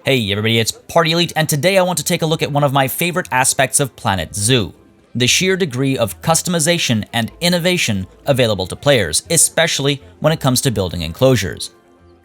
Hey everybody, it's Party Elite, and today I want to take a look at one of my favorite aspects of Planet Zoo: the sheer degree of customization and innovation available to players, especially when it comes to building enclosures.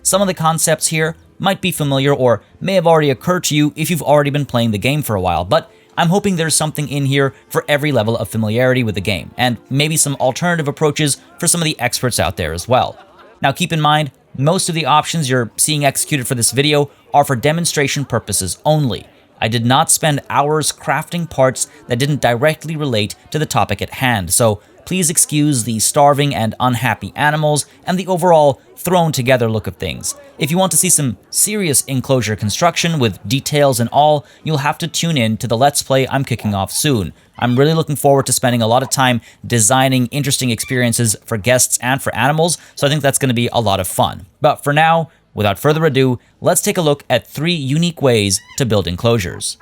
Some of the concepts here might be familiar or may have already occurred to you if you've already been playing the game for a while, but I'm hoping there's something in here for every level of familiarity with the game, and maybe some alternative approaches for some of the experts out there as well. Now keep in mind, most of the options you're seeing executed for this video are for demonstration purposes only. I did not spend hours crafting parts that didn't directly relate to the topic at hand, so please excuse the starving and unhappy animals and the overall thrown together look of things. If you want to see some serious enclosure construction with details and all, you'll have to tune in to the Let's Play I'm kicking off soon. I'm really looking forward to spending a lot of time designing interesting experiences for guests and for animals, so I think that's going to be a lot of fun. But for now, without further ado, let's take a look at 3 unique ways to build enclosures.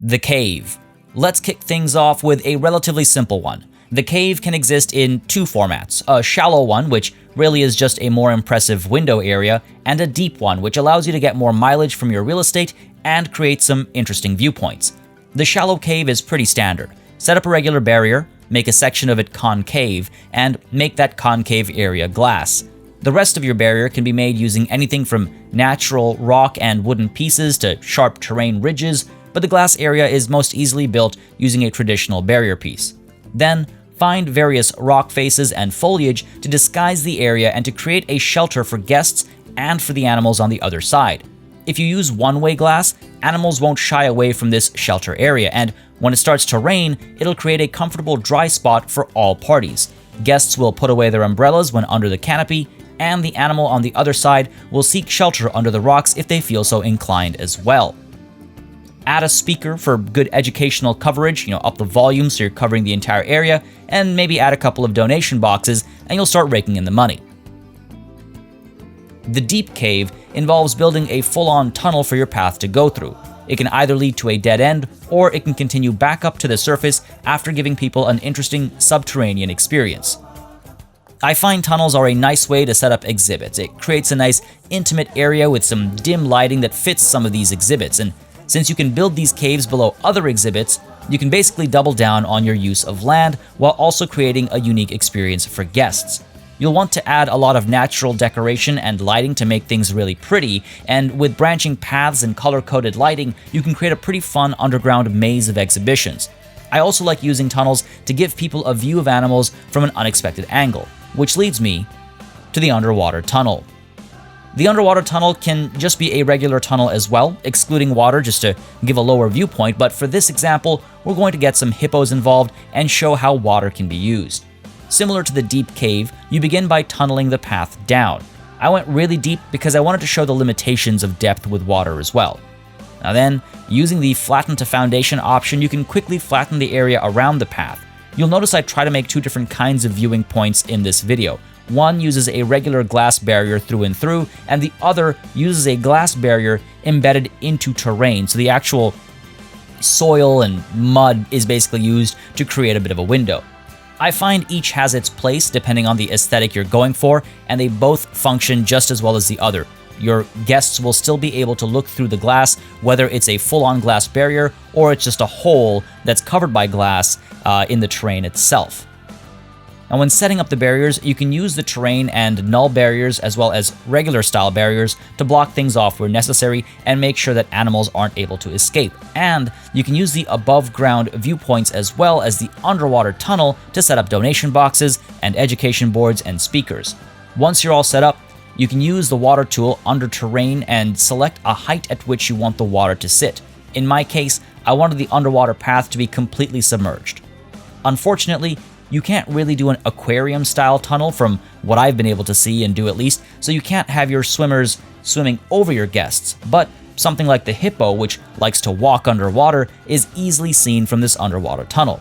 The cave. Let's kick things off with a relatively simple one. The cave can exist in 2 formats: a shallow one, which really is just a more impressive window area, and a deep one, which allows you to get more mileage from your real estate and create some interesting viewpoints. The shallow cave is pretty standard. Set up a regular barrier, make a section of it concave, and make that concave area glass. The rest of your barrier can be made using anything from natural rock and wooden pieces to sharp terrain ridges, but the glass area is most easily built using a traditional barrier piece. Then, find various rock faces and foliage to disguise the area and to create a shelter for guests and for the animals on the other side. If you use one-way glass, animals won't shy away from this shelter area, and when it starts to rain, it'll create a comfortable dry spot for all parties. Guests will put away their umbrellas when under the canopy, and the animal on the other side will seek shelter under the rocks if they feel so inclined as well. Add a speaker for good educational coverage, up the volume so you're covering the entire area, and maybe add a couple of donation boxes and you'll start raking in the money. The deep cave involves building a full-on tunnel for your path to go through. It can either lead to a dead end, or it can continue back up to the surface after giving people an interesting subterranean experience. I find tunnels are a nice way to set up exhibits. It creates a nice intimate area with some dim lighting that fits some of these exhibits, and since you can build these caves below other exhibits, you can basically double down on your use of land while also creating a unique experience for guests. You'll want to add a lot of natural decoration and lighting to make things really pretty, and with branching paths and color-coded lighting, you can create a pretty fun underground maze of exhibitions. I also like using tunnels to give people a view of animals from an unexpected angle, which leads me to the underwater tunnel. The underwater tunnel can just be a regular tunnel as well, excluding water just to give a lower viewpoint, but for this example, we're going to get some hippos involved and show how water can be used. Similar to the deep cave, you begin by tunneling the path down. I went really deep because I wanted to show the limitations of depth with water as well. Now then, using the flatten to foundation option, you can quickly flatten the area around the path. You'll notice I try to make 2 different kinds of viewing points in this video. One uses a regular glass barrier through and through, and the other uses a glass barrier embedded into terrain, so the actual soil and mud is basically used to create a bit of a window. I find each has its place depending on the aesthetic you're going for, and they both function just as well as the other. Your guests will still be able to look through the glass, whether it's a full-on glass barrier or it's just a hole that's covered by glass in the terrain itself. Now, when setting up the barriers, you can use the terrain and null barriers as well as regular style barriers to block things off where necessary and make sure that animals aren't able to escape. And you can use the above ground viewpoints as well as the underwater tunnel to set up donation boxes and education boards and speakers. Once you're all set up, you can use the water tool under terrain and select a height at which you want the water to sit. In my case, I wanted the underwater path to be completely submerged. Unfortunately, you can't really do an aquarium-style tunnel from what I've been able to see and do at least, so you can't have your swimmers swimming over your guests, but something like the hippo, which likes to walk underwater, is easily seen from this underwater tunnel.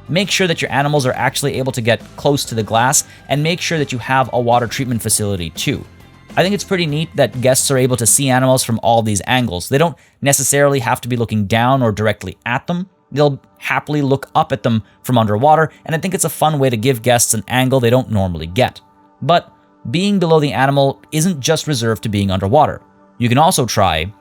Make sure that your animals are actually able to get close to the glass, and make sure that you have a water treatment facility too. I think it's pretty neat that guests are able to see animals from all these angles. They don't necessarily have to be looking down or directly at them. They'll happily look up at them from underwater, and I think it's a fun way to give guests an angle they don't normally get. But being below the animal isn't just reserved to being underwater. You can also try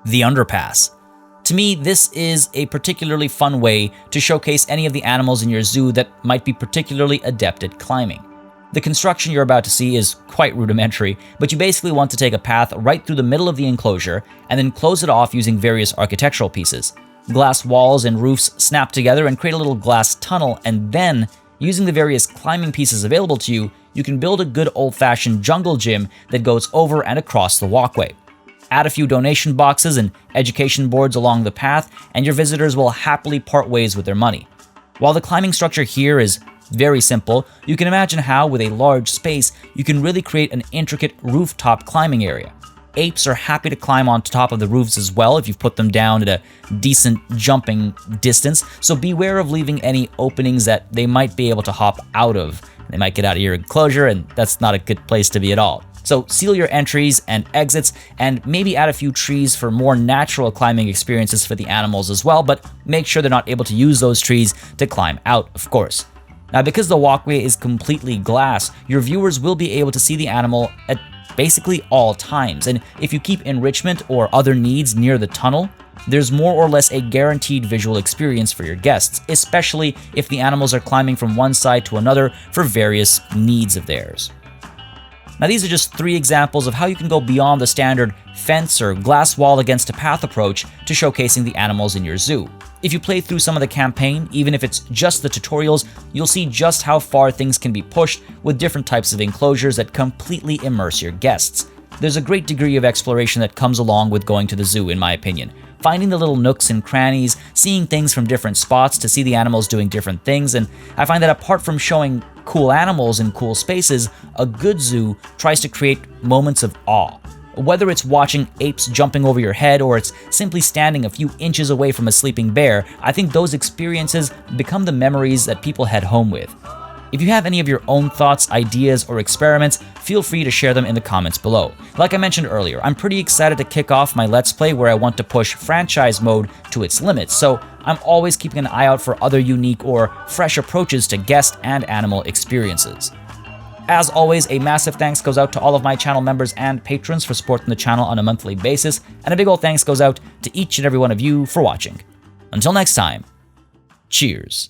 The Underpass. To me, this is a particularly fun way to showcase any of the animals in your zoo that might be particularly adept at climbing. The construction you're about to see is quite rudimentary, but you basically want to take a path right through the middle of the enclosure and then close it off using various architectural pieces. Glass walls and roofs snap together and create a little glass tunnel, and then, using the various climbing pieces available to you, you can build a good old-fashioned jungle gym that goes over and across the walkway. Add a few donation boxes and education boards along the path, and your visitors will happily part ways with their money. While the climbing structure here is very simple, you can imagine how, with a large space, you can really create an intricate rooftop climbing area. Apes are happy to climb on top of the roofs as well if you've put them down at a decent jumping distance, so beware of leaving any openings that they might be able to hop out of. They might get out of your enclosure, and that's not a good place to be at all. So seal your entries and exits, and maybe add a few trees for more natural climbing experiences for the animals as well, but make sure they're not able to use those trees to climb out, of course. Now, because the walkway is completely glass, your viewers will be able to see the animal at basically all times, and if you keep enrichment or other needs near the tunnel, there's more or less a guaranteed visual experience for your guests, especially if the animals are climbing from one side to another for various needs of theirs. Now, these are just 3 examples of how you can go beyond the standard fence or glass wall against a path approach to showcasing the animals in your zoo. If you play through some of the campaign, even if it's just the tutorials, you'll see just how far things can be pushed with different types of enclosures that completely immerse your guests. There's a great degree of exploration that comes along with going to the zoo, in my opinion. Finding the little nooks and crannies, seeing things from different spots to see the animals doing different things, and I find that apart from showing cool animals in cool spaces, a good zoo tries to create moments of awe. Whether it's watching apes jumping over your head or it's simply standing a few inches away from a sleeping bear, I think those experiences become the memories that people head home with. If you have any of your own thoughts, ideas, or experiments, feel free to share them in the comments below. Like I mentioned earlier, I'm pretty excited to kick off my Let's Play where I want to push franchise mode to its limits, so I'm always keeping an eye out for other unique or fresh approaches to guest and animal experiences. As always, a massive thanks goes out to all of my channel members and patrons for supporting the channel on a monthly basis, and a big ol' thanks goes out to each and every one of you for watching. Until next time, cheers.